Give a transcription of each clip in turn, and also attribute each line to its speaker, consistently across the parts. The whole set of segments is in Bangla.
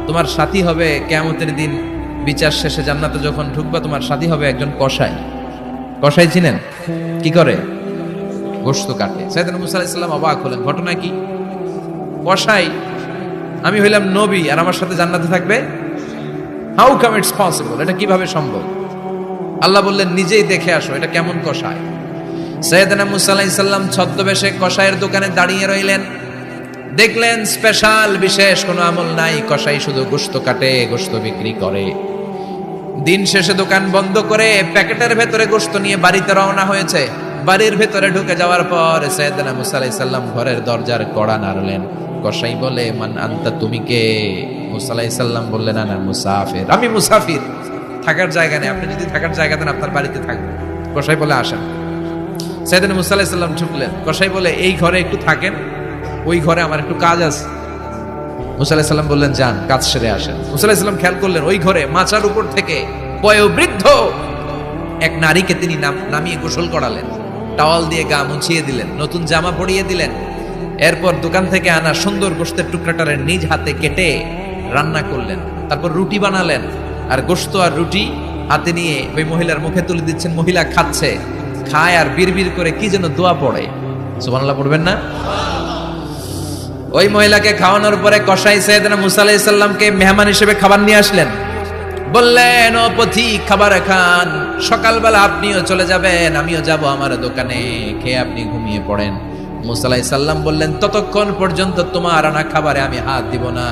Speaker 1: তোমার সাথী হবে কিয়ামতের দিন, বিচার শেষে জান্নাতে যখন ঢুকবা তোমার সাথী হবে একজন কসাই। কসাই চিনেন? কি করে? গোশত কাটে। সাইয়েদনা মুসা আলাইহিস সালাম অবাক হলেন, ঘটনা কি? কসাই, আমি হইলাম নবী আর আমার সাথে জান্নাতে থাকবে? How come it's possible? এটা কিভাবে সম্ভব? আল্লাহ বললেন নিজেই দেখে আসো এটা কেমন কসাই। সাইয়েদনা মুসা আলাইহিস সালাম ছদ্মবেশে কসাইয়ের দোকানে দাঁড়িয়ে রইলেন। দেখলেন স্পেশাল বিশেষ কোনো আমল নাই, কসাই শুধু গোশত কাটে, গোশত বিক্রি করে। দিন শেষে দোকান বন্ধ করে প্যাকেটের ভেতরে গোশত নিয়ে বাড়িতে রওনা হয়েছে। বাড়ির ভেতরে ঢুকে যাওয়ার পর সাইয়েদনা মুসা আলাইহিস সালাম ঘরের দরজার কড়া নাড়লেন। কসাই বলে, মান আনতা, তুমি কে? মুসা আলাইহিস সালাম বললেন, আনা মুসাফির, আমি মুসাফির, থাকার জায়গা নেই, আপনি যদি থাকার জায়গা দেন আপনার বাড়িতে থাকবো। কসাই বলে, আসেন। সাইয়েদনা মুসা আলাইহিস সালাম ঢুকলেন। কসাই বলে, এই ঘরে একটু থাকেন, ওই ঘরে আমার একটু কাজ আছে। মুসা আলাইহিস সালাম বললেন, যান, কাজ সেরে আসেন। মুসা আলাইহিস সালাম খেয়াল করলেন ওই ঘরে মাচার উপর থেকে বয়োবৃদ্ধ এক নারীকে তিনি নামিয়ে গোসল করালেন, টাওয়াল দিয়ে গা মুছিয়ে দিলেন, নতুন জামা পরিয়ে দিলেন। এরপর দোকান থেকে আনা সুন্দর গোশতের টুকরাটারে নিজ হাতে কেটে রান্না করলেন। তারপর রুটি বানালেন আর গোশত আর রুটি হাতে নিয়ে ওই মহিলার মুখে তুলে দিচ্ছেন। মহিলা খাচ্ছে, খায় আর বিড়বিড় করে কি যেন দোয়া পড়ে। সুবহানাল্লাহ পড়বেন না? ওই মহিলাকে খাওয়ানোর পরে কসাই সাইয়েদনা মুসা আলাইহিস সালামকে মেহমান হিসেবে খাবার নিয়ে আসলেন। বললেন, ও পথিক, খাবার খান, সকালবেলা আপনিও চলে যাবেন, আমিও যাব আমার দোকানে, খেয়ে আপনি ঘুমিয়ে পড়েন। মুসা আলাইহিস সালাম বললেন, ততক্ষণ পর্যন্ত তোমার আনা খাবারে আমি হাত দিব না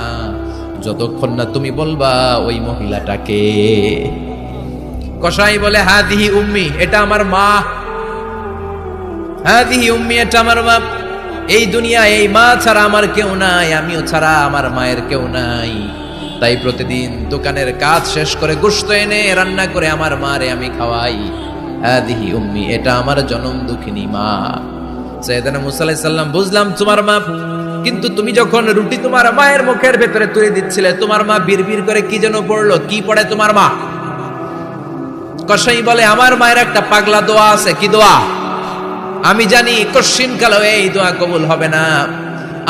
Speaker 1: যতক্ষণ না তুমি বলবা ওই মহিলাটাকে। কসাই বলে, হাদিহি উম্মি, এটা আমার মা। হাদিহি উম্মি, এটা আমার মা। এই দুনিয়া এই মা ছাড়া আমার কেউ নাই, আমিও ছাড়া আমার মায়ের কেউ নাই। তাই প্রতিদিন দোকানের কাজ শেষ করে গোশত এনে রান্না করে আমার মারে আমি খাওয়াই। হাদিহি উম্মি, এটা আমার জনম দুঃখিনী মা। সাইয়েদনা মুসা আলাইহিস সালাম, বুঝলাম তোমার মা, কিন্তু তুমি যখন রুটি তোমার মায়ের মুখের ভেতরে তুলে দিচ্ছিলে তোমার মা বিড়বিড় করে কি যেন পড়লো, কি পড়ে তোমার মা? কসাই বলে, আমার মায়ের একটা পাগলা দোয়া আছে। কি দোয়া? আমি জানি কশিন কালো এই দোয়া কবুল হবে না।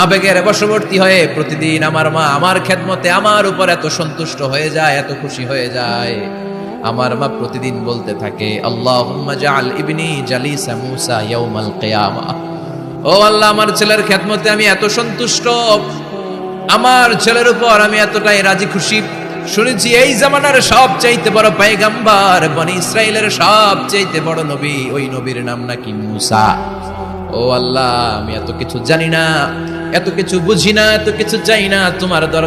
Speaker 1: আবেগের বশবর্তী হয়ে প্রতিদিন আমার মা আমার খেদমতে আমার উপর এত সন্তুষ্ট হয়ে যায়, এত খুশি হয়ে যায়। আমার মা প্রতিদিন বলতে থাকে, আল্লাহুম্মা জাআল ইবনি জালিসা মুসা ইয়াউমাল কিয়ামা। ও আল্লাহ, আমার ছেলের খেদমতে আমি এত সন্তুষ্ট, আমার ছেলের উপর আমি এতটাই রাজি খুশি। শুনেছি এই জামানার সবচাইতে বড় পয়গম্বর, বনি ইসরাইলের সবচাইতে বড় নবী, ওই নবীর নাম নাকি মুসা। ও আল্লাহ, আমি এত কিছু জানি না, এত কিছু বুঝি না, এত কিছু চাই না, তোমার দরবারে